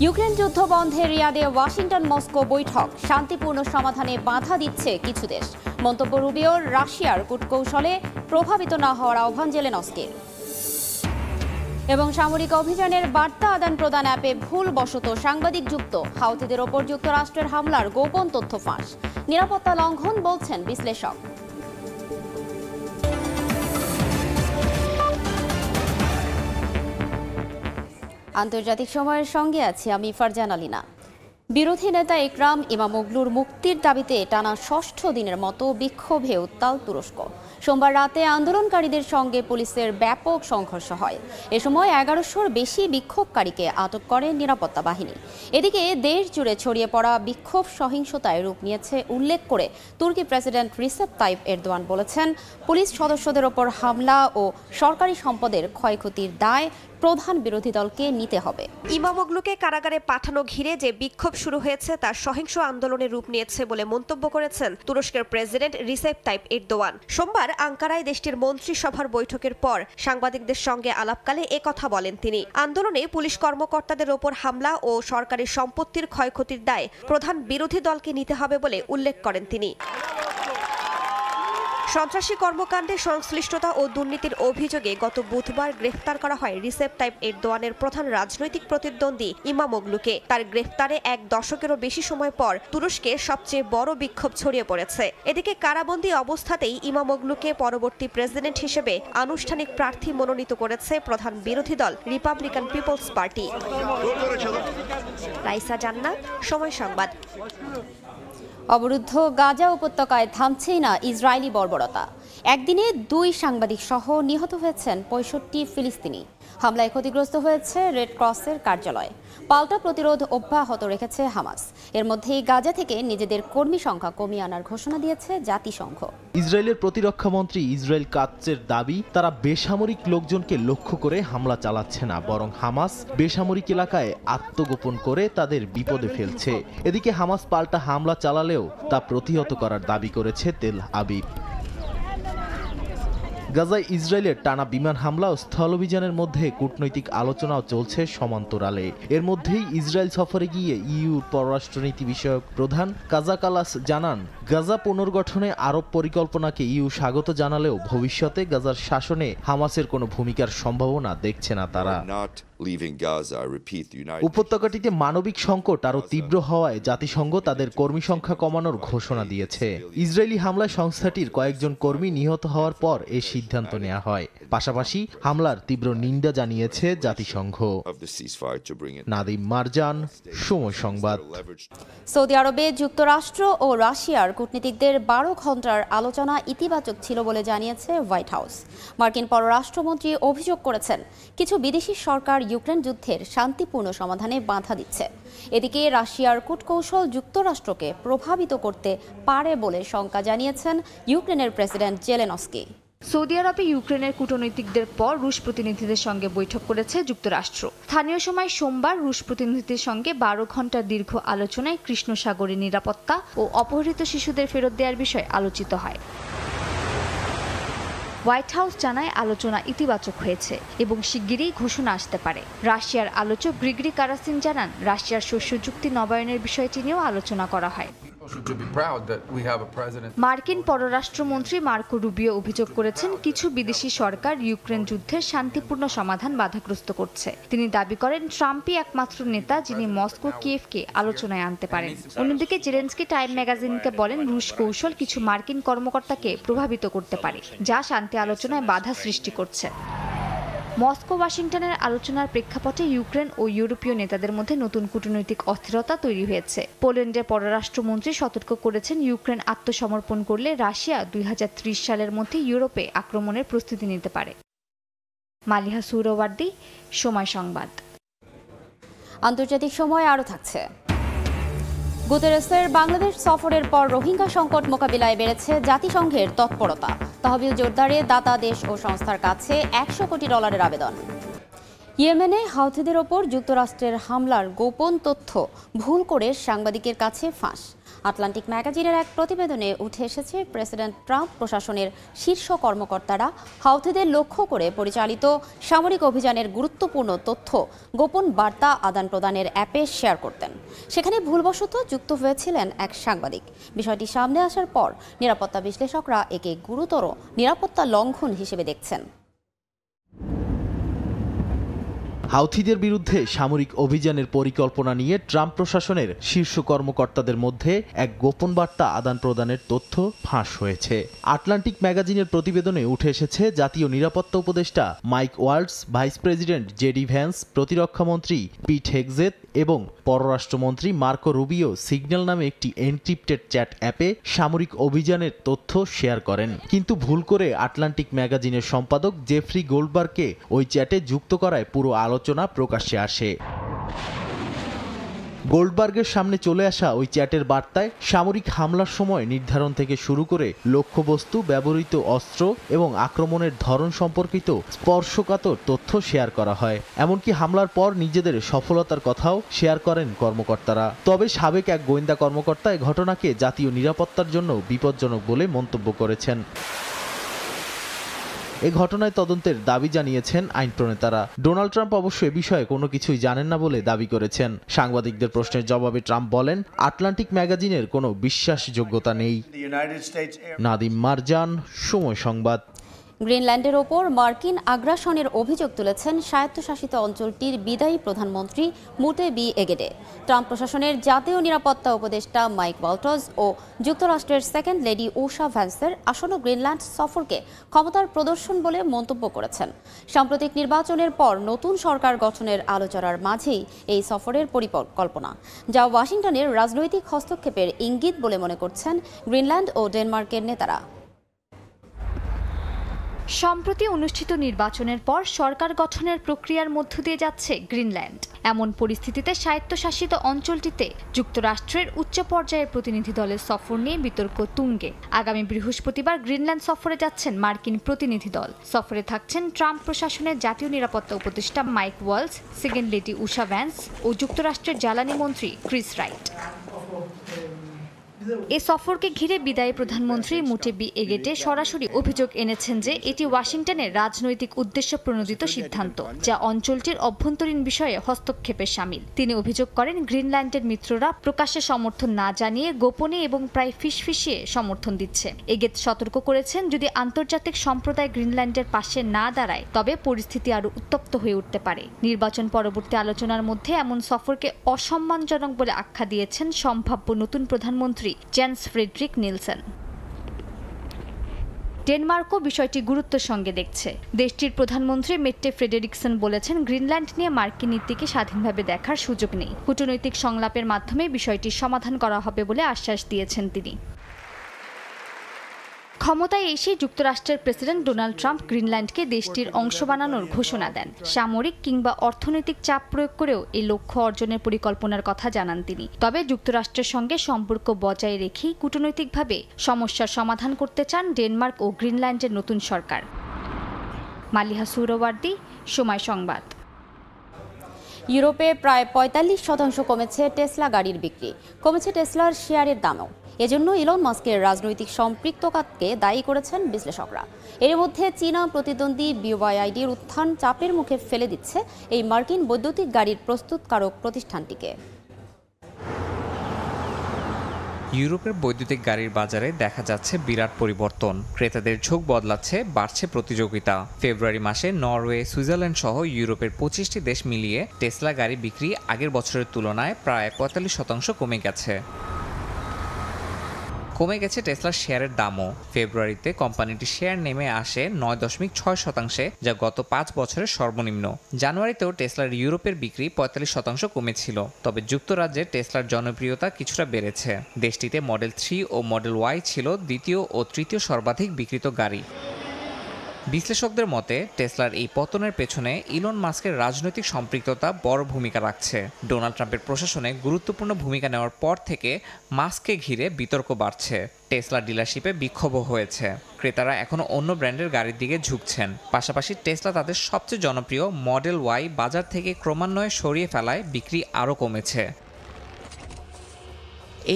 Ukraine যুদ্ধ বন্ধে রিয়াদে Washington Moscow বৈঠক, শান্তিপূর্ণ সমাধানে বাধা দিচ্ছে কিছু দেশ। মন্তব্য রুবিওর, রাশিয়ার কূটকৌশলে প্রভাবিত না হওয়ার আহ্বান জেলেনস্কির। এবং সামরিক অভিযানের বার্তা আদান প্রদান অ্যাপে ভুলবশত সাংবাদিক যুক্ত, হাউথিদের ওপর যুক্তরাষ্ট্রের হামলার গোপন তথ্য ফাঁস। নিরাপত্তা লঙ্ঘন বলছেন বিশ্লেষক। আন্তর্জাতিক সময়ের সঙ্গে আছি আমি ফারজান আলিনা। বিরোধী নেতা ইকরাম ইমামোগলুর মুক্তির দাবিতে টানা ষষ্ঠ দিনের মতো বিক্ষোভে উত্তাল তুরস্ক। সোমবার রাতে আন্দোলনকারীদের সঙ্গে পুলিশের ব্যাপক সংঘর্ষ হয়। এ সময় 1100-র বেশি বিক্ষোভকারীকে আটক করে নিরাপত্তা বাহিনী। এদিকে দেশ জুড়ে ছড়িয়ে পড়া বিক্ষোভ সহিংসতায় রূপ নিয়েছে উল্লেখ করে তুর্কি প্রেসিডেন্ট রিসেপ তাইপ এরদোয়ান বলেছেন, পুলিশ সদস্যদের ওপর হামলা ও সরকারি সম্পদের ক্ষয়ক্ষতির দায় প্রধান বিরোধী দলকে নিতে হবে। ইমামোগলুকে কারাগারে পাঠানো ঘিরে যে বিক্ষোভ শুরু হয়েছে তা সহিংস আন্দোলনের রূপ নিয়েছে বলে মন্তব্য করেছেন তুরস্কের প্রেসিডেন্ট রিসেপ তাইপ এরদোয়ান। সোমবার আঙ্কারায় দেশটির মন্ত্রিসভার বৈঠকের পর সাংবাদিকদের সঙ্গে আলাপকালে একথা বলেন তিনি। আন্দোলনে পুলিশ কর্মকর্তাদের ওপর হামলা ও সরকারি সম্পত্তির ক্ষয়ক্ষতির দায় প্রধান বিরোধী দলকে নিতে হবে বলে উল্লেখ করেন তিনি। সন্ত্রাসী কর্মকাণ্ডে সংশ্লিষ্টতা ও দুর্নীতির অভিযোগে গত বুধবার গ্রেফতার করা হয় রিসেপ তাইপ এরদোয়ানের প্রধান রাজনৈতিক প্রতিদ্বন্দ্বী ইমামোগলুকে। তার গ্রেফতারে এক দশকেরও বেশি সময় পর তুরস্কে সবচেয়ে বড় বিক্ষোভ ছড়িয়ে পড়েছে। এদিকে কারাবন্দী অবস্থাতেই ইমামোগলুকে পরবর্তী প্রেসিডেন্ট হিসেবে আনুষ্ঠানিক প্রার্থী মনোনীত করেছে প্রধান বিরোধী দল রিপাবলিকান পিপলস পার্টি। রাইসা জান্নাত, সময় সংবাদ। অবরুদ্ধ গাজা উপত্যকায় থামছেই না ইসরায়েলি বর্বরতা। একদিনে 2 সাংবাদিক সহ নিহত হয়েছেন 65 ফিলিস্তিনি। হামলায় ক্ষতিগ্রস্ত হয়েছে রেড ক্রসের কার্যালয়। পাল্টা প্রতিরোধ অব্যাহত রেখেছে হামাস। এর মধ্যেই গাজা থেকে নিজেদের কর্মী সংখ্যা কমিয়ে আনার ঘোষণা দিয়েছে জাতিসংঘ। ইসরায়েলের প্রতিরক্ষা মন্ত্রী ইসরায়েল কাৎজের দাবি, তারা বেসামরিক লোকজনকে লক্ষ্য করে হামলা চালাচ্ছে না, বরং হামাস বেসামরিক এলাকায় আত্মগোপন করে তাদের বিপদে ফেলছে। এদিকে হামাস পাল্টা হামলা চালালেও তা প্রতিহত করার দাবি করেছে তেল আবিব। গাজায় ইসরায়েলের টানা বিমান হামলা ও স্থলাভিযানের মধ্যে কূটনৈতিক আলোচনাও চলছে সমান্তরালে। এর মধ্যেই ইসরায়েল সফরে গিয়ে ইইউর পররাষ্ট্রনীতি বিষয়ক প্রধান কাজা কালাস জানান, গাজা পুনর্গঠনে আরব পরিকল্পনাকে ইইউ স্বাগত জানালেও ভবিষ্যতে গাজার শাসনে হামাসের কোনো ভূমিকার সম্ভাবনা দেখছে না তারা। উপত্যকাটিতে মানবিক সংকট আরও তীব্র হওয়ায় জাতিসংঘ তাদের কর্মী সংখ্যা কমানোর ঘোষণা দিয়েছে। ইসরায়েলি হামলায় সংস্থাটির কয়েকজন কর্মী নিহত হওয়ার পর এই সিদ্ধান্ত নেওয়া হয়। পাশাপাশি হামলার তীব্র নিন্দা জানিয়েছে জাতিসংঘ। নাদিম মারজান, সময় সংবাদ। সৌদি আরবে যুক্তরাষ্ট্র ও রাশিয়ার কূটনীতিকদের 12 ঘণ্টার আলোচনা ইতিবাচক ছিল বলে জানিয়েছে হোয়াইট হাউস। মার্কিন পররাষ্ট্রমন্ত্রী অভিযোগ করেছেন, কিছু বিদেশি সরকার ইউক্রেন যুদ্ধের শান্তিপূর্ণ সমাধানে বাধা দিচ্ছে। এদিকে রাশিয়ার কূটকৌশল যুক্তরাষ্ট্রকে প্রভাবিত করতে পারে বলে শঙ্কা জানিয়েছেন ইউক্রেনের প্রেসিডেন্ট জেলেনস্কি। সৌদি আরবে ইউক্রেনের কূটনীতিকদের পর রুশ প্রতিনিধিদের সঙ্গে বৈঠক করেছে যুক্তরাষ্ট্র। স্থানীয় সময় সোমবার রুশ প্রতিনিধিদের সঙ্গে 12 ঘণ্টার দীর্ঘ আলোচনায় কৃষ্ণ সাগরে নিরাপত্তা ও অপহৃত শিশুদের ফেরত দেওয়ার বিষয় আলোচিত হয়। হোয়াইট হাউস জানায়, আলোচনা ইতিবাচক হয়েছে এবং শিগগিরই ঘোষণা আসতে পারে। রাশিয়ার আলোচক গ্রিগরি কারাসিন জানান, রাশিয়ার শস্য চুক্তি নবায়নের বিষয়টি নিয়েও আলোচনা করা হয়। মার্কিন পররাষ্ট্রমন্ত্রী মার্কো রুবিও অভিযোগ করেছেন, কিছু বিদেশি সরকার ইউক্রেন যুদ্ধের শান্তিপূর্ণ সমাধান বাধাগ্রস্ত করছে। তিনি দাবি করেন, ট্রাম্পই একমাত্র নেতা যিনি মস্কো কিয়েভকে আলোচনায় আনতে পারেন। অন্যদিকে জেলেনস্কি টাইম ম্যাগাজিনকে বলেন, রুশ কৌশল কিছু মার্কিন কর্মকর্তাকে প্রভাবিত করতে পারে, যা শান্তি আলোচনায় বাধা সৃষ্টি করছে। মস্কো ওয়াশিংটনের আলোচনার প্রেক্ষাপটে ইউক্রেন ও ইউরোপীয় নেতাদের মধ্যে নতুন কূটনৈতিক অস্থিরতা তৈরি হয়েছে। পোল্যান্ডের পররাষ্ট্রমন্ত্রী সতর্ক করেছেন, ইউক্রেন আত্মসমর্পণ করলে রাশিয়া 2030 সালের মধ্যে ইউরোপে আক্রমণের প্রস্তুতি নিতে পারে। মালিহা সুহরাওয়ার্দী, সময় সংবাদ। আন্তর্জাতিক সময় আরও থাকছে। গুতেরেসের বাংলাদেশ সফরের পর রোহিঙ্গা সংকট মোকাবিলায় বেড়েছে জাতিসংঘের তৎপরতা। তহবিল জোরদারে দাতা দেশ ও সংস্থার কাছে $100 কোটি আবেদন। ইয়েমেনে হাউথিদের ওপর যুক্তরাষ্ট্রের হামলার গোপন তথ্য ভুল করে সাংবাদিকের কাছে ফাঁস। আটলান্টিক ম্যাগাজিনের এক প্রতিবেদনে উঠে এসেছে প্রেসিডেন্ট ট্রাম্প প্রশাসনের শীর্ষ কর্মকর্তারা হাউথিদের লক্ষ্য করে পরিচালিত সামরিক অভিযানের গুরুত্বপূর্ণ তথ্য গোপন বার্তা আদান প্রদানের অ্যাপে শেয়ার করতেন। সেখানে ভুলবশত যুক্ত হয়েছিলেন এক সাংবাদিক। বিষয়টি সামনে আসার পর নিরাপত্তা বিশ্লেষকরা একে গুরুতর নিরাপত্তা লঙ্ঘন হিসেবে দেখছেন। হাউথিদের বিরুদ্ধে সামরিক অভিযানের পরিকল্পনা নিয়ে ট্রাম্প প্রশাসনের শীর্ষ কর্মকর্তাদের মধ্যে এক গোপন বার্তা আদান প্রদানের তথ্য ফাঁস হয়েছে। আটলান্টিক ম্যাগাজিনের প্রতিবেদনে উঠে এসেছে জাতীয় নিরাপত্তা উপদেষ্টা Mike Waltz, vice president JD Vance, প্রতিরক্ষামন্ত্রী পিট হেগজেত এবং পররাষ্ট্রমন্ত্রী মার্কো রুবিও সিগন্যাল নামে একটি এনক্রিপ্টেড চ্যাট অ্যাপে সামরিক অভিযানের তথ্য শেয়ার করেন। কিন্তু ভুল করে আটলান্টিক ম্যাগাজিনের সম্পাদক জেফ্রি গোল্ডবার্গকে ওই চ্যাটে যুক্ত করায় পুরো আলোচনা প্রকাশ্যে আসে। গোল্ডবার্গের সামনে চলে আসা ওই চ্যাটের বার্তায় সামরিক হামলার সময় নির্ধারণ থেকে শুরু করে লক্ষ্যবস্তু, ব্যবহৃত অস্ত্র এবং আক্রমণের ধরন সম্পর্কিত স্পর্শকাতর তথ্য শেয়ার করা হয়। এমনকি হামলার পর নিজেদের সফলতার কথাও শেয়ার করেন কর্মকর্তারা। তবে সাবেক এক গোয়েন্দা কর্মকর্তা এ ঘটনাকে জাতীয় নিরাপত্তার জন্য বিপজ্জনক বলে মন্তব্য করেছেন। এ ঘটনায় তদন্তের দাবি জানিয়েছেন আইন প্রণেতারা। ডোনাল্ড ট্রাম্প অবশ্য এ বিষয়ে কোনো কিছুই জানেন না বলে দাবি করেছেন। সাংবাদিকদের প্রশ্নের জবাবে ট্রাম্প বলেন, আটলান্টিক ম্যাগাজিনের কোনো বিশ্বাসযোগ্যতা নেই। নাদিম মারজান, সময় সংবাদ। গ্রিনল্যান্ডের ওপর মার্কিন আগ্রাসনের অভিযোগ তুলেছেন স্বায়ত্তশাসিত অঞ্চলটির বিদায়ী প্রধানমন্ত্রী মুটে বি এগেডে। ট্রাম্প প্রশাসনের জাতীয় নিরাপত্তা উপদেষ্টা মাইক ওয়াল্টজ ও যুক্তরাষ্ট্রের সেকেন্ড লেডি উষা ভ্যান্সের আসন্ন গ্রিনল্যান্ড সফরকে ক্ষমতার প্রদর্শন বলে মন্তব্য করেছেন। সাম্প্রতিক নির্বাচনের পর নতুন সরকার গঠনের আলোচনার মাঝেই এই সফরের পরিকল্পনা, যা ওয়াশিংটনের রাজনৈতিক হস্তক্ষেপের ইঙ্গিত বলে মনে করছেন গ্রিনল্যান্ড ও ডেনমার্কের নেতারা। সম্প্রতি অনুষ্ঠিত নির্বাচনের পর সরকার গঠনের প্রক্রিয়ার মধ্য দিয়ে যাচ্ছে গ্রিনল্যান্ড। এমন পরিস্থিতিতে স্বায়ত্তশাসিত অঞ্চলটিতে যুক্তরাষ্ট্রের উচ্চ পর্যায়ের প্রতিনিধি দলের সফর নিয়ে বিতর্ক তুঙ্গে। আগামী বৃহস্পতিবার গ্রিনল্যান্ড সফরে যাচ্ছেন মার্কিন প্রতিনিধি দল। সফরে থাকছেন ট্রাম্প প্রশাসনের জাতীয় নিরাপত্তা উপদেষ্টা মাইক ওয়াল্টজ, সেকেন্ড লেডি উষা ভ্যান্স ও যুক্তরাষ্ট্রের জ্বালানি মন্ত্রী ক্রিস রাইট। এ সফরকে ঘিরে বিদায়ী প্রধানমন্ত্রী মুটে বি এগেডে সরাসরি অভিযোগ এনেছেন যে এটি ওয়াশিংটনের রাজনৈতিক উদ্দেশ্য প্রণোদিত সিদ্ধান্ত, যা অঞ্চলটির অভ্যন্তরীণ বিষয়ে হস্তক্ষেপের শামিল। তিনি অভিযোগ করেন, গ্রিনল্যান্ডের মিত্ররা প্রকাশ্যে সমর্থন না জানিয়ে গোপনে এবং প্রায় ফিসফিসিয়ে সমর্থন দিচ্ছে। এগেড সতর্ক করেছেন, যদি আন্তর্জাতিক সম্প্রদায় গ্রিনল্যান্ডের পাশে না দাঁড়ায় তবে পরিস্থিতি আরও উত্তপ্ত হয়ে উঠতে পারে। নির্বাচন পরবর্তী আলোচনার মধ্যে এমন সফরকে অসম্মানজনক বলে আখ্যা দিয়েছেন সম্ভাব্য নতুন প্রধানমন্ত্রী জেন্স ফ্রেডরিক নিলসেন। ডেনমার্কও বিষয়টি গুরুত্বের সঙ্গে দেখছে। দেশটির প্রধানমন্ত্রী মেট্টে ফ্রেডেরিকসন বলেছেন, গ্রিনল্যান্ড নিয়ে মার্কিন নীতিকে স্বাধীনভাবে দেখার সুযোগ নেই। কূটনৈতিক সংলাপের মাধ্যমে বিষয়টির সমাধান করা হবে বলে আশ্বাস দিয়েছেন তিনি। ক্ষমতায় এসে যুক্তরাষ্ট্রের প্রেসিডেন্ট ডোনাল্ড ট্রাম্প গ্রিনল্যান্ডকে দেশটির অংশ বানানোর ঘোষণা দেন। সামরিক কিংবা অর্থনৈতিক চাপ প্রয়োগ করেও এই লক্ষ্য অর্জনের পরিকল্পনার কথা জানান তিনি। তবে যুক্তরাষ্ট্রের সঙ্গে সম্পর্ক বজায় রেখেই কূটনৈতিকভাবে সমস্যার সমাধান করতে চান ডেনমার্ক ও গ্রিনল্যান্ডের নতুন সরকার। মালিহা সুহরাওয়ার্দী, সময় সংবাদ। ইউরোপে প্রায় ৪৫% কমেছে টেসলা গাড়ির বিক্রি। কমেছে টেসলার শেয়ারের দামও। এজন্য ইলন মাস্কের রাজনৈতিক সম্পৃক্ততাকে দায়ী করেছেন বিশ্লেষকরা। এর মধ্যে চীনা প্রতিদ্বন্দ্বী বিওয়াইডির উত্থান চাপের মুখে ফেলে দিচ্ছে এই মার্কিন বৈদ্যুতিক গাড়ির প্রস্তুতকারক প্রতিষ্ঠানটিকে। ইউরোপের বৈদ্যুতিক গাড়ির বাজারে দেখা যাচ্ছে বিরাট পরিবর্তন। ক্রেতাদের ঝোঁক বদলাচ্ছে, বাড়ছে প্রতিযোগিতা। ফেব্রুয়ারি মাসে নরওয়ে, সুইজারল্যান্ড সহ ইউরোপের 25টি দেশ মিলিয়ে টেসলা গাড়ি বিক্রি আগের বছরের তুলনায় প্রায় ৪৫% কমে গেছে। কমে গেছে টেসলার শেয়ারের দামও। ফেব্রুয়ারিতে কোম্পানিটির শেয়ার নেমে আসে ৯.৬%, যা গত 5 বছরের সর্বনিম্ন। জানুয়ারিতেও টেসলার ইউরোপের বিক্রি ৪৫% কমেছিল। তবে যুক্তরাজ্যে টেসলার জনপ্রিয়তা কিছুটা বেড়েছে। দেশটিতে মডেল 3 ও মডেল ওয়াই ছিল দ্বিতীয় ও তৃতীয় সর্বাধিক বিক্রিত গাড়ি। বিশ্লেষকদের মতে টেসলার এই পতনের পেছনে ইলন মাস্কের রাজনৈতিক সম্পৃক্ততা বড় ভূমিকা রাখছে। ডোনাল্ড ট্রাম্পের প্রশাসনে গুরুত্বপূর্ণ ভূমিকা নেওয়ার পর থেকে মাস্ককে ঘিরে বিতর্ক বাড়ছে। টেসলা ডিলারশিপে বিক্ষোভও হয়েছে। ক্রেতারা এখনও অন্য ব্র্যান্ডের গাড়ির দিকে ঝুঁকছেন। পাশাপাশি টেসলা তাদের সবচেয়ে জনপ্রিয় মডেল ওয়াই বাজার থেকে ক্রমান্বয়ে সরিয়ে ফেলায় বিক্রি আরও কমেছে।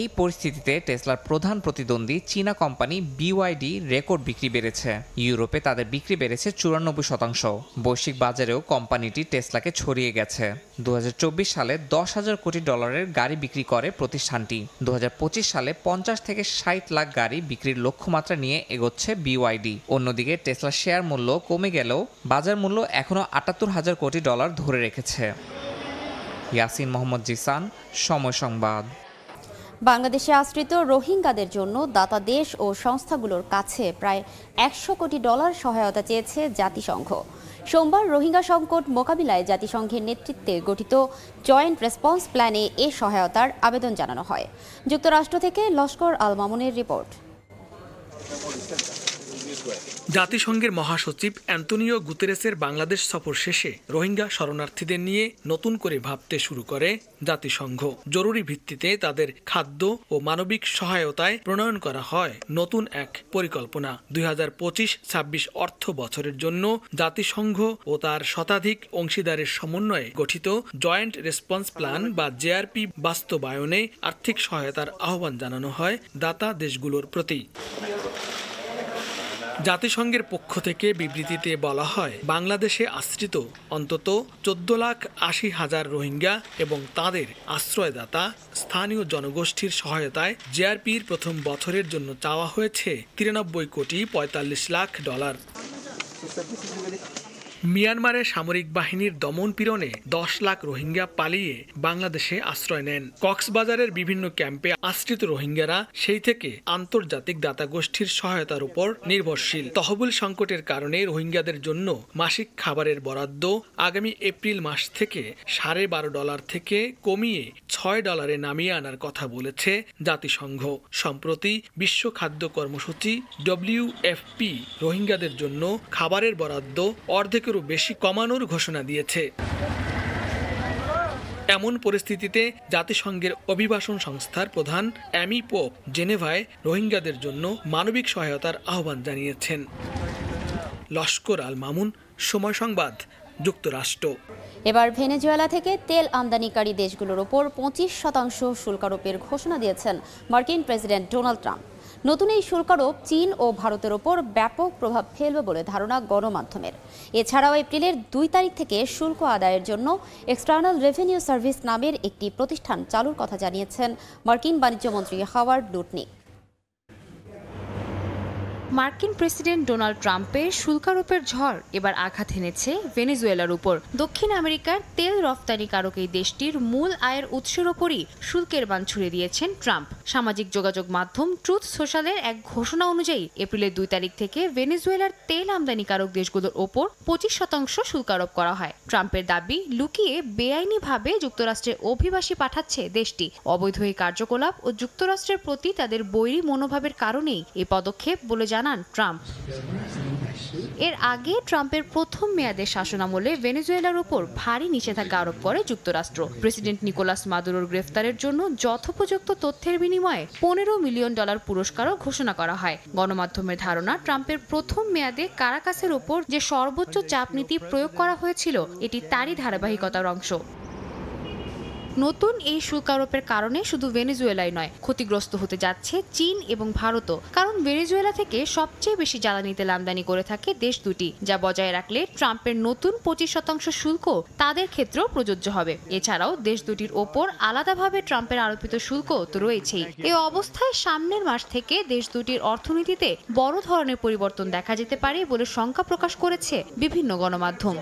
এই পরিস্থিতিতে টেসলার প্রধান প্রতিদ্বন্দ্বী চীনা কোম্পানি বিওয়াইডি রেকর্ড বিক্রি বেড়েছে। ইউরোপে তাদের বিক্রি বেড়েছে 94%। বৈশ্বিক বাজারেও কোম্পানিটি টেসলাকে ছড়িয়ে গেছে। 2024 সালে $10,000 কোটি গাড়ি বিক্রি করে প্রতিষ্ঠানটি। 2025 সালে 50 থেকে 60 লাখ গাড়ি বিক্রির লক্ষ্যমাত্রা নিয়ে এগোচ্ছে বিওয়াইডি। অন্যদিকে টেসলার শেয়ার মূল্য কমে গেলেও বাজার মূল্য এখনও $78,000 কোটি ধরে রেখেছে। ইয়াসিন মোহাম্মদ জিসান, সময় সংবাদ। বাংলাদেশে আশ্রিত রোহিঙ্গাদের জন্য দাতা দেশ ও সংস্থাগুলোর কাছে প্রায় $100 কোটি সহায়তা চেয়েছে জাতিসংঘ। সোমবার রোহিঙ্গা সংকট মোকাবিলায় জাতিসংঘের নেতৃত্বে গঠিত জয়েন্ট রেসপন্স প্ল্যানে এ সহায়তার আবেদন জানানো হয়। যুক্তরাষ্ট্র থেকে লস্কর আল মামুনের রিপোর্ট। জাতিসংঘের মহাসচিব অ্যান্তোনিও গুতেরেসের বাংলাদেশ সফর শেষে রোহিঙ্গা শরণার্থীদের নিয়ে নতুন করে ভাবতে শুরু করে জাতিসংঘ। জরুরি ভিত্তিতে তাদের খাদ্য ও মানবিক সহায়তায় প্রণয়ন করা হয় নতুন এক পরিকল্পনা। 2025-26 অর্থ বছরের জন্য জাতিসংঘ ও তার শতাধিক অংশীদারের সমন্বয়ে গঠিত জয়েন্ট রেসপন্স প্ল্যান বা জেআরপি বাস্তবায়নে আর্থিক সহায়তার আহ্বান জানানো হয় দাতা দেশগুলোর প্রতি। জাতিসংঘের পক্ষ থেকে বিবৃতিতে বলা হয়, বাংলাদেশে আশ্রিত অন্তত 14,80,000 রোহিঙ্গা এবং তাদের আশ্রয়দাতা স্থানীয় জনগোষ্ঠীর সহায়তায় জেআরপির প্রথম বছরের জন্য চাওয়া হয়েছে $93,45 লাখ। মিয়ানমারের সামরিক বাহিনীর দমন-পীড়নে 10 লাখ রোহিঙ্গা পালিয়ে বাংলাদেশে আশ্রয় নেন। কক্সবাজারের বিভিন্ন ক্যাম্পে আশ্রিত রোহিঙ্গারা সেই থেকে আন্তর্জাতিক দাতা গোষ্ঠীর সহায়তার উপর নির্ভরশীল। তহবিল সংকটের কারণে রোহিঙ্গাদের জন্য মাসিক খাবারের বরাদ্দ আগামী এপ্রিল মাস থেকে $12.5 থেকে কমিয়ে $6 নামিয়ে আনার কথা বলেছে জাতিসংঘ। সম্প্রতি বিশ্ব খাদ্য কর্মসূচি WFP রোহিঙ্গাদের জন্য খাবারের বরাদ্দ অর্ধেকেরও বেশি কমানোর ঘোষণা দিয়েছে। এমন পরিস্থিতিতে জাতিসংঘের অভিবাসন সংস্থার প্রধান অ্যামি পোপ জেনেভায় রোহিঙ্গাদের জন্য মানবিক সহায়তার আহ্বান জানিয়েছেন। লস্কর আল মামুন, সময় সংবাদ, যুক্তরাষ্ট্র। এবার ভেনেজুয়েলা থেকে তেল আমদানিকারী দেশগুলোর ওপর 25% শুল্ক আরোপের ঘোষণা দিয়েছেন মার্কিন প্রেসিডেন্ট ডোনাল্ড ট্রাম্প। নতুন এই শুল্ক আরোপ চীন ও ভারতের ওপর ব্যাপক প্রভাব ফেলবে বলে ধারণা গণমাধ্যমের। এছাড়াও এপ্রিলের 2 তারিখ থেকে শুল্ক আদায়ের জন্য এক্সটার্নাল রেভিনিউ সার্ভিস নামের একটি প্রতিষ্ঠান চালুর কথা জানিয়েছেন মার্কিন বাণিজ্যমন্ত্রী হাওয়ার্ড লুটনিক। মার্কিন প্রেসিডেন্ট ডোনাল্ড ট্রাম্পের শুল্কারোপের ঝড় এবার আঘাত এনেছে ভেনেজুয়েলার উপর। দক্ষিণ আমেরিকার তেল রফতানিকারক এই দেশটির মূল আয়ের উৎসের ওপরই শুল্কের বাণ ছুড়ে দিয়েছেন ট্রাম্প। সামাজিক যোগাযোগ মাধ্যম ট্রুথ সোশ্যালের এক ঘোষণা অনুযায়ী এপ্রিলের 2 তারিখ থেকে ভেনেজুয়েলার তেল আমদানিকারক দেশগুলোর ওপর 25% শুল্ক আরোপ করা হয়। ট্রাম্পের দাবি, লুকিয়ে বেআইনিভাবে যুক্তরাষ্ট্রে অভিবাসী পাঠাচ্ছে দেশটি। অবৈধ এই কার্যকলাপ ও যুক্তরাষ্ট্রের প্রতি তাদের বৈরী মনোভাবের কারণেই এই পদক্ষেপ বলে জানান ট্রাম্প। এর আগে ট্রাম্পের প্রথম মেয়াদের শাসনামলে ভেনেজুয়েলার উপর ভারী নিষেধাজ্ঞা আরোপ করে যুক্তরাষ্ট্র। প্রেসিডেন্ট নিকোলাস মাদুরোর গ্রেফতারের জন্য যথোপযুক্ত তথ্যের বিনিময়ে $15 মিলিয়ন পুরস্কারও ঘোষণা করা হয়। গণমাধ্যমের ধারণা, ট্রাম্পের প্রথম মেয়াদে কারাকাসের উপর যে সর্বোচ্চ চাপ নীতি প্রয়োগ করা হয়েছিল এটি তারই ধারাবাহিকতার অংশ। নতুন এই শুল্ক আরোপের কারণে শুধু ভেনেজুয়েলাই নয়, ক্ষতিগ্রস্ত হতে যাচ্ছে চীন এবং ভারতও। কারণ ভেনেজুয়েলা থেকে সবচেয়ে বেশি জ্বালানি তেল আমদানি করে থাকে দেশ দুটি, যা বজায় রাখলে ট্রাম্পের নতুন 25% শুল্ক তাদের ক্ষেত্রেও প্রযোজ্য হবে। এছাড়াও দেশ দুটির ওপর আলাদাভাবে ট্রাম্পের আরোপিত শুল্ক তো রয়েছেই। এই অবস্থায় সামনের মাস থেকে দেশ দুটির অর্থনীতিতে বড় ধরনের পরিবর্তন দেখা যেতে পারে বলে শঙ্কা প্রকাশ করেছে বিভিন্ন গণমাধ্যম।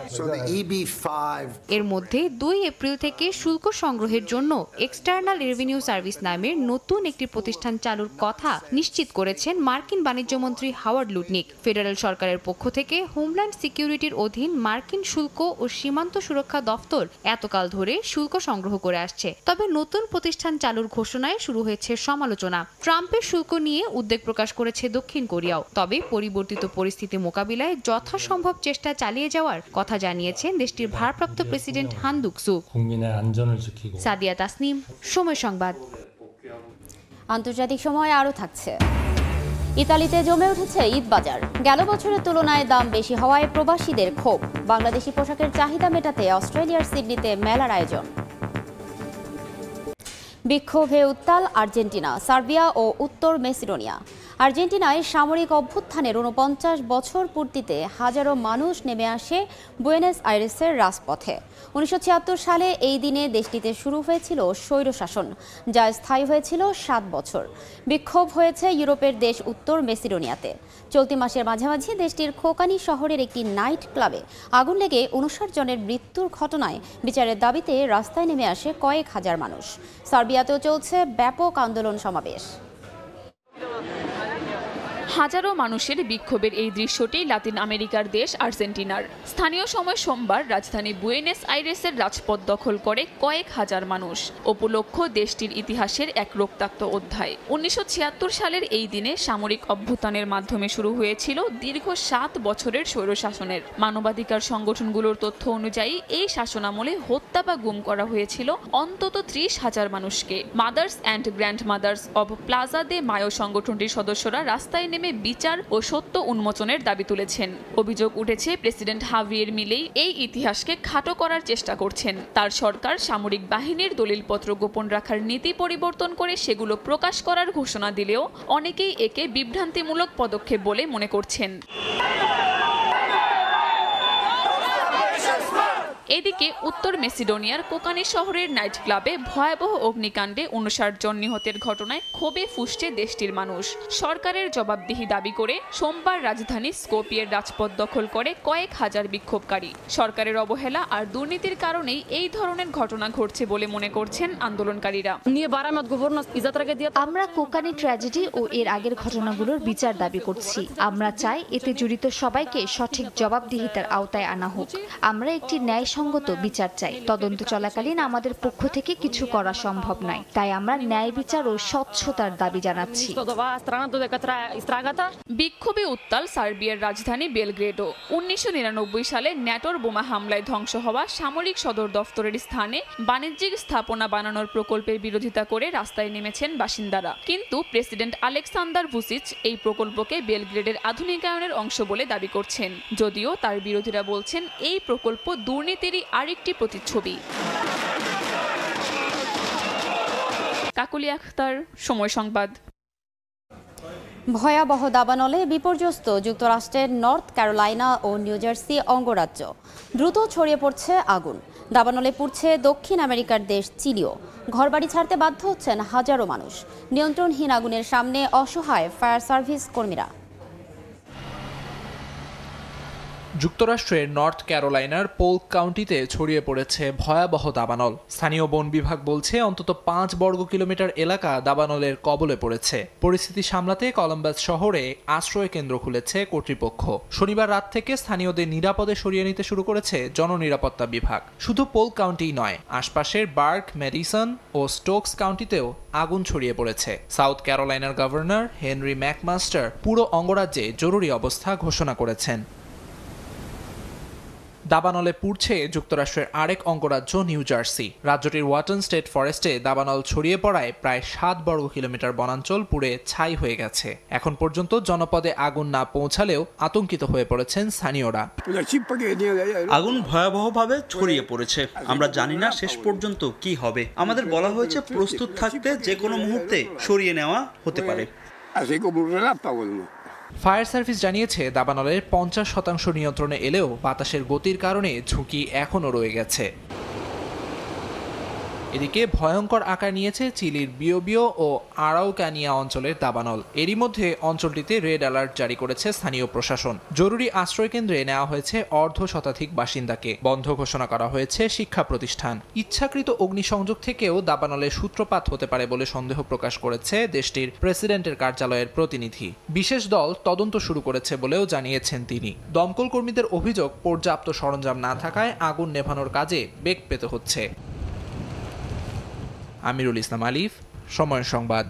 এর মধ্যে 2 এপ্রিল থেকে শুল্ক সংগ্রহ সংগ্রহের জন্য এক্সটার্নাল রেভিনিউ সার্ভিস নামের নতুন একটি প্রতিষ্ঠান চালুর কথা নিশ্চিত করেছেন মার্কিন বাণিজ্যমন্ত্রী হাওয়ার্ড লুটনিক। ফেডারেল সরকারের পক্ষ থেকে হোমল্যান্ড সিকিউরিটির অধীন মার্কিন শুল্ক ও সীমান্ত সুরক্ষা দফতর এতকাল ধরে শুল্ক সংগ্রহ করে আসছে। তবে নতুন প্রতিষ্ঠান চালুর ঘোষণায় শুরু হয়েছে সমালোচনা। ট্রাম্পের শুল্ক নিয়ে উদ্বেগ প্রকাশ করেছে দক্ষিণ কোরিয়াও। তবে পরিবর্তিত পরিস্থিতি মোকাবিলায় যথাসম্ভব চেষ্টা চালিয়ে যাওয়ার কথা জানিয়েছেন দেশটির ভারপ্রাপ্ত প্রেসিডেন্ট হান দুক-সু। সাদিয়া তাসনিম, সময় সংবাদ। আন্তর্জাতিক সময় আরও থাকছে। ইতালিতে জমে উঠেছে ঈদ বাজার। গেল বছরের তুলনায় দাম বেশি হওয়ায় প্রবাসীদের ক্ষোভ। বাংলাদেশি পোশাকের চাহিদা মেটাতে অস্ট্রেলিয়ার সিডনিতে মেলার আয়োজন। বিক্ষোভে উত্তাল আর্জেন্টিনা, সার্বিয়া ও উত্তর মেসিডোনিয়া। আর্জেন্টিনায় সামরিক অভ্যুত্থানের ৪৯ বছর পূর্তিতে হাজারো মানুষ নেমে আসে বুয়েনোস আইরেসের রাজপথে। ১৯৭৬ সালে এই দিনে দেশটিতে শুরু হয়েছিল স্বৈরশাসন, যা স্থায়ী হয়েছিল ৭ বছর। বিক্ষোভ হয়েছে ইউরোপের দেশ উত্তর মেসিডোনিয়াতে। চলতি মাসের মাঝামাঝি দেশটির খোকানি শহরের একটি নাইট ক্লাবে আগুন লেগে ৫৯ জনের মৃত্যুর ঘটনায় বিচারের দাবিতে রাস্তায় নেমে আসে কয়েক হাজার মানুষ। সার্বিয়াতেও চলছে ব্যাপক আন্দোলন সমাবেশ। হাজারো মানুষের বিক্ষোভের এই দৃশ্যটি লাতিন আমেরিকার দেশ আর্জেন্টিনার। স্থানীয় সময় সোমবার রাজধানী বুয়েনোস আইরেসের রাজপথ দখল করে কয়েক হাজার মানুষ। উপলক্ষ দেশটির ইতিহাসের এক রক্তাক্ত অধ্যায়। ১৯৭৬ সালের এই দিনে সামরিক অভ্যুত্থানের মাধ্যমে শুরু হয়েছিল দীর্ঘ ৭ বছরের স্বৈরশাসনের। মানবাধিকার সংগঠনগুলোর তথ্য অনুযায়ী এই শাসনামলে হত্যা বা গুম করা হয়েছিল অন্তত ৩০,০০০ মানুষকে। Mothers and grandmothers of Plaza de Mayo সংগঠনটির সদস্যরা রাস্তায় নেমে বিচার ও সত্য উন্মোচনের দাবি তুলেছেন। অভিযোগ উঠেছে প্রেসিডেন্ট হাভিয়ের মিলেই এই ইতিহাসকে খাটো করার চেষ্টা করছেন। তার সরকার সামরিক বাহিনীর দলিলপত্র গোপন রাখার নীতি পরিবর্তন করে সেগুলো প্রকাশ করার ঘোষণা দিলেও অনেকেই একে বিভ্রান্তিমূলক পদক্ষেপ বলে মনে করছেন। এদিকে উত্তর মেসিডোনিয়ার কোকানি শহরের নাইট ক্লাবে ভয়াবহ অগ্নিকাণ্ডে ৫৯ জন নিহতের ঘটনায় ক্ষোভে ফুঁসছে দেশটির মানুষ। সরকারের জবাবদিহি দাবি করে সোমবার রাজধানী স্কোপিয়ের রাজপথ দখল করে কয়েক হাজার বিক্ষোভকারী। সরকারের অবহেলা আর দুর্নীতির কারণেই এই ধরনের ঘটনা ঘটছে বলে মনে করছেন আন্দোলনকারীরা। আমরা কোকানি ট্র্যাজেডি ও এর আগের ঘটনাগুলোর বিচার দাবি করছি। আমরা চাই এতে জড়িত সবাইকে সঠিক জবাবদিহিতার আওতায় আনা হোক। আমরা একটি ন্যায়সঙ্গত বিচার চাই। তদন্ত চলাকালীন আমাদের পক্ষ থেকে কিছু করা সম্ভব নয়, তাই আমরা ন্যায় বিচার ও স্বচ্ছতার দাবি জানাচ্ছি। বিক্ষোভে উত্তাল সার্বিয়ার রাজধানী বেলগ্রেডও। ১৯৯৯ সালে ন্যাটোর বোমা হামলায় ধ্বংস হওয়া সামরিক সদর দফতরের স্থানে বাণিজ্যিক স্থাপনা বানানোর প্রকল্পের বিরোধিতা করে রাস্তায় নেমেছেন বাসিন্দারা। কিন্তু প্রেসিডেন্ট আলেকসান্দার ভুসিচ এই প্রকল্পকে বেলগ্রেডের আধুনিকায়নের অংশ বলে দাবি করছেন, যদিও তার বিরোধীরা বলছেন এই প্রকল্প দুর্নীতিরই আরেকটি প্রতিচ্ছবি। কাকুলি আখতার, সময় সংবাদ। ভয়াবহ দাবানলে বিপর্যস্ত যুক্তরাষ্ট্রের নর্থ ক্যারোলাইনা ও নিউ জার্সি অঙ্গরাজ্য। দ্রুত ছড়িয়ে পড়ছে আগুন। দাবানলে পুড়ছে দক্ষিণ আমেরিকার দেশ চিলিও। ঘরবাড়ি ছাড়তে বাধ্য হচ্ছেন হাজারো মানুষ। নিয়ন্ত্রণহীন আগুনের সামনে অসহায় ফায়ার সার্ভিস কর্মীরা। যুক্তরাষ্ট্রের নর্থ ক্যারোলাইনার পোল্ক কাউন্টিতে ছড়িয়ে পড়েছে ভয়াবহ দাবানল। স্থানীয় বন বিভাগ বলছে অন্তত ৫ বর্গ কিলোমিটার এলাকা দাবানলের কবলে পড়েছে। পরিস্থিতি সামলাতে কলম্বাস শহরে আশ্রয় কেন্দ্র খুলেছে কর্তৃপক্ষ। শনিবার রাত থেকে স্থানীয়দের নিরাপদে সরিয়ে নিতে শুরু করেছে জননিরাপত্তা বিভাগ। শুধু পোল্ক কাউন্টি নয়, আশপাশের বার্ক, ম্যাডিসন ও স্টোকস কাউন্টিতেও আগুন ছড়িয়ে পড়েছে। সাউথ ক্যারোলাইনার গভর্নর হেনরি ম্যাকমাস্টার পুরো অঙ্গরাজ্যে জরুরি অবস্থা ঘোষণা করেছেন। দাবানলে পুড়ছে যুক্তরাষ্ট্রের আরেক অঙ্গরাজ্য নিউ জার্সি। রাজ্যটির ওয়াটন স্টেট ফরেস্টে দাবানল ছড়িয়ে পড়ায় প্রায় ৭ বর্গ কিলোমিটার বনাঞ্চল পুড়ে ছাই হয়ে গেছে। এখন পর্যন্ত জনপদে আগুন না পৌঁছালেও আতঙ্কিত হয়ে পড়েছেন স্থানীয়রা। আগুন ভয়াবহভাবে ছড়িয়ে পড়েছে। আমরা জানি না শেষ পর্যন্ত কি হবে। আমাদের বলা হয়েছে প্রস্তুত থাকতে, যে কোনো মুহূর্তে সরিয়ে নেওয়া হতে পারে। ফায়ার সার্ভিস জানিয়েছে দাবানলের ৫০% নিয়ন্ত্রণে এলেও বাতাসের গতির কারণে ঝুঁকি এখনও রয়ে গেছে। এদিকে ভয়ঙ্কর আকার নিয়েছে চিলির বিওবিও ও আরাউকানিয়া অঞ্চলের দাবানল। এরই মধ্যে অঞ্চলটিতে রেড অ্যালার্ট জারি করেছে স্থানীয় প্রশাসন। জরুরি আশ্রয়কেন্দ্রে নেওয়া হয়েছে অর্ধশতাধিক বাসিন্দাকে। বন্ধ ঘোষণা করা হয়েছে শিক্ষা প্রতিষ্ঠান। ইচ্ছাকৃত অগ্নিসংযোগ থেকেও দাবানলের সূত্রপাত হতে পারে বলে সন্দেহ প্রকাশ করেছে দেশটির প্রেসিডেন্টের কার্যালয়ের প্রতিনিধি। বিশেষ দল তদন্ত শুরু করেছে বলেও জানিয়েছেন তিনি। দমকল কর্মীদের অভিযোগ, পর্যাপ্ত সরঞ্জাম না থাকায় আগুন নেভানোর কাজে বেগ পেতে হচ্ছে। আমিরুল ইসলাম আলিফ, সময় সংবাদ।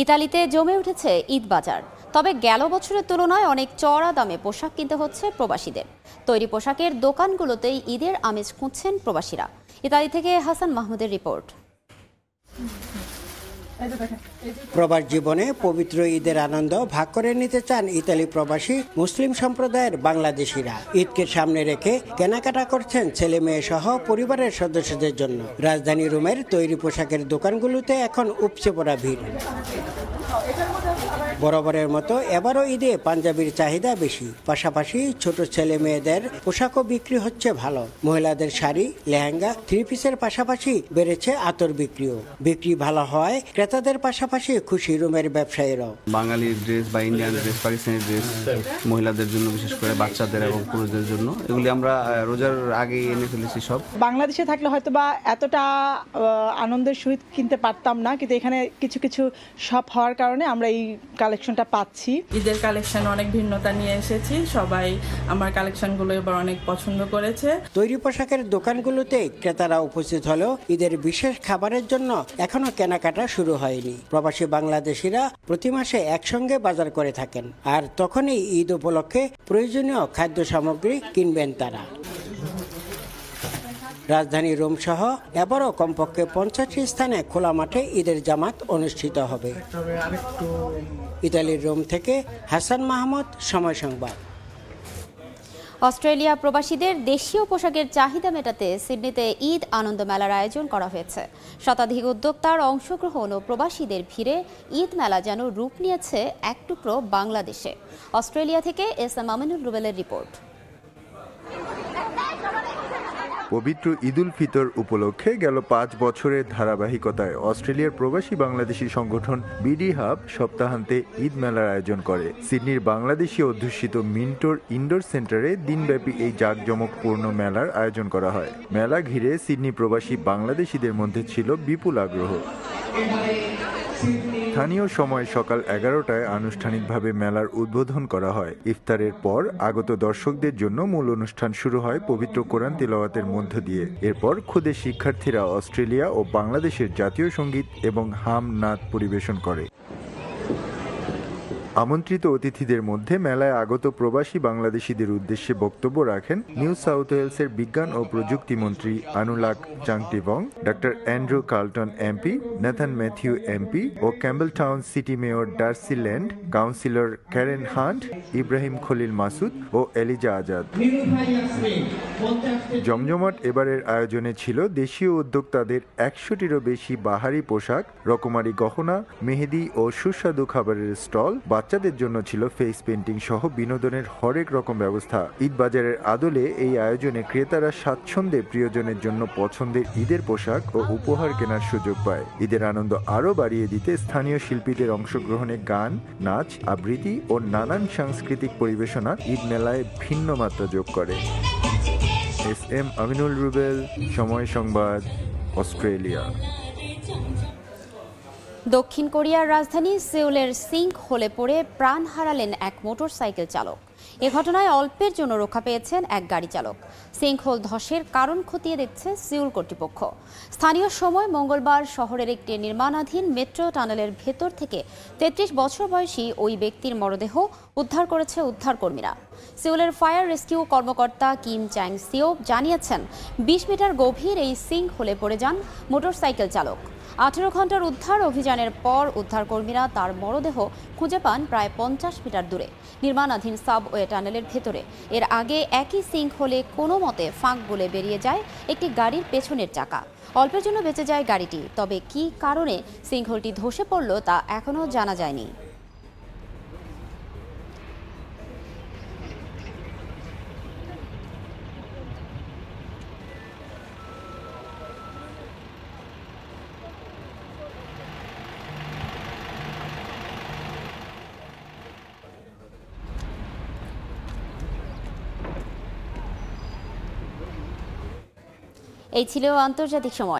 ইতালিতে জমে উঠেছে ঈদ বাজার। তবে গেল বছরের তুলনায় অনেক চড়া দামে পোশাক কিনতে হচ্ছে প্রবাসীদের। তৈরি পোশাকের দোকানগুলোতেই ঈদের আমেজ খুঁজছেন প্রবাসীরা। ইতালি থেকে হাসান মাহমুদের রিপোর্ট। প্রবাস জীবনে পবিত্র ঈদের আনন্দ ভাগ করে নিতে চান ইতালি প্রবাসী মুসলিম সম্প্রদায়ের বাংলাদেশিরা। ঈদকে সামনে রেখে কেনাকাটা করছেন ছেলে মেয়ে সহ পরিবারের সদস্যদের জন্য। রাজধানী রোমের তৈরি পোশাকের দোকানগুলোতে এখন উপচে পড়া ভিড়। বরাবরের মতো এবারও ঈদে পাঞ্জাবির চাহিদা বেশি। পাশাপাশি ছোট ছেলে মেয়েদের পোশাকও বিক্রি হচ্ছে ভালো। মহিলাদের শাড়ি, লেহেঙ্গা, থ্রি পিসের পাশাপাশি বেড়েছে আতর বিক্রিও। বিক্রি ভালো হয় ক্রেতাদের পাশাপাশি খুশি রুমের ব্যবসায়ীরাও। বাঙালি ড্রেস বা ইন্ডিয়ান ড্রেস, পাকিস্তানি ড্রেস মহিলাদের জন্য, বিশেষ করে বাচ্চাদের এবং পুরুষদের জন্য, এগুলি আমরা রোজার আগেই এনে ফেলেছি সব। বাংলাদেশে থাকলে হয়তো বা এতটা আনন্দের সহিত কিনতে পারতাম না, কিন্তু এখানে কিছু কিছু শপ হওয়ার কারণে আমরা এই কালেকশনটা পাচ্ছি। ঈদের কালেকশন অনেক ভিন্নতা নিয়ে এসেছি, সবাই আমার কালেকশনগুলো এবার অনেক পছন্দ করেছে। তৈরি পোশাকের দোকানগুলোতে ক্রেতারা উপস্থিত হলেও ঈদের বিশেষ খাবারের জন্য এখনো কেনাকাটা শুরু হয়নি। প্রবাসী বাংলাদেশিরা প্রতি মাসে একসঙ্গে বাজার করে থাকেন, আর তখনই ঈদ উপলক্ষে প্রয়োজনীয় খাদ্য সামগ্রী কিনবেন তারা। রাজধানী রোম সহ এবারও কমপক্ষে 50টি স্থানে খোলা মাঠে ঈদের জামাত অনুষ্ঠিত হবে। ইতালির রোম থেকে হাসান মাহমুদ, সময় সংবাদ। অস্ট্রেলিয়া প্রবাসীদের দেশীয় পোশাকের চাহিদা মেটাতে সিডনিতে ঈদ আনন্দ মেলার আয়োজন করা হয়েছে। শতাধিক উদ্যোক্তার অংশগ্রহণ ও প্রবাসীদের ভিড়ে ঈদ মেলা যেন রূপ নিয়েছে এক টুকরো বাংলাদেশে। অস্ট্রেলিয়া থেকে এস.এম. আমিনুল রুবেলের রিপোর্ট। পবিত্র ঈদুল ফিতর উপলক্ষে গেল 5 বছরের ধারাবাহিকতায় অস্ট্রেলিয়ার প্রবাসী বাংলাদেশি সংগঠন বিডি হাব সপ্তাহান্তে ঈদ মেলার আয়োজন করে। সিডনির বাংলাদেশি অধ্যুষিত মিন্টোর ইনডোর সেন্টারে দিনব্যাপী এই জাঁকজমকপূর্ণ মেলার আয়োজন করা হয়। মেলা ঘিরে সিডনি প্রবাসী বাংলাদেশিদের মধ্যে ছিল বিপুল আগ্রহ। স্থানীয় সময় সকাল 11টায় আনুষ্ঠানিকভাবে মেলার উদ্বোধন করা হয়। ইফতারের পর আগত দর্শকদের জন্য মূল অনুষ্ঠান শুরু হয় পবিত্র কোরআন তিলাওয়াতের মধ্য দিয়ে। এরপর খুদে শিক্ষার্থীরা অস্ট্রেলিয়া ও বাংলাদেশের জাতীয় সঙ্গীত এবং হাম নাত পরিবেশন করে। আমন্ত্রিত অতিথিদের মধ্যে মেলায় আগত প্রবাসী বাংলাদেশিদের উদ্দেশ্যে বক্তব্য রাখেন নিউ সাউথ ওয়েলসের বিজ্ঞান ও প্রযুক্তি মন্ত্রী Anoulack Chanthivong, doctor Andrew Carlton MP, Nathan Matthew MP ও Campbelltown city mayor Darcy Lound, councillor Karen Hunt, Ibrahim Khalil Masud ও এলিজা আজাদ। জমজমাট এবারের আয়োজনে ছিল দেশীয় উদ্যোক্তাদের 100টিরও বেশি বাহারি পোশাক, রকমারি গহনা, মেহেদি ও সুস্বাদু খাবারের স্টল। বাচ্চাদের জন্য ছিল ফেস পেইন্টিং সহ বিনোদনের হরেক রকম ব্যবস্থা। ঈদ বাজারের আদলে এই আয়োজনে ক্রেতারা স্বাচ্ছন্দ্যে প্রিয়জনের জন্য পছন্দের ঈদের পোশাক ও উপহার কেনার সুযোগ পায়। ঈদের আনন্দ আরও বাড়িয়ে দিতে স্থানীয় শিল্পীদের অংশগ্রহণে গান, নাচ, আবৃত্তি ও নানান সাংস্কৃতিক পরিবেশনা ঈদ মেলায় ভিন্ন মাত্রা যোগ করে। এস.এম. আমিনুল রুবেল, সময় সংবাদ, অস্ট্রেলিয়া। দক্ষিণ কোরিয়ার রাজধানী সেউলের সিঙ্ক হোলে পড়ে প্রাণ হারালেন এক মোটরসাইকেল চালক। এ ঘটনায় অল্পের জন্য রক্ষা পেয়েছেন এক গাড়ি চালক। সিঙ্ক হোল ধসের কারণ খতিয়ে দেখছে সিউল কর্তৃপক্ষ। স্থানীয় সময় মঙ্গলবার শহরের একটি নির্মাণাধীন মেট্রো টানেলের ভেতর থেকে 33 বছর বয়সী ওই ব্যক্তির মরদেহ উদ্ধার করেছে উদ্ধারকর্মীরা। সিউলের ফায়ার রেস্কিউ কর্মকর্তা কিম চ্যাং সিও জানিয়েছেন 20 মিটার গভীর এই সিঙ্ক হোলে পড়ে যান মোটরসাইকেল চালক। 18 ঘন্টার উদ্ধার অভিযানের পর উদ্ধারকর্মীরা তার মরদেহ খুঁজে পান প্রায় 50 মিটার দূরে নির্মাণাধীন সাবওয়ে টানেলের ভেতরে। এর আগে একই সিঙ্ক হোলে কোনো মতে ফাঁক গলে বেরিয়ে যায় একটি গাড়ির পেছনের চাকা। অল্পের জন্য বেঁচে যায় গাড়িটি, তবে কী কারণে সিঙ্ক হোলটি ধসে পড়ল তা এখনও জানা যায়নি। এই ছিল আন্তর্জাতিক সময়।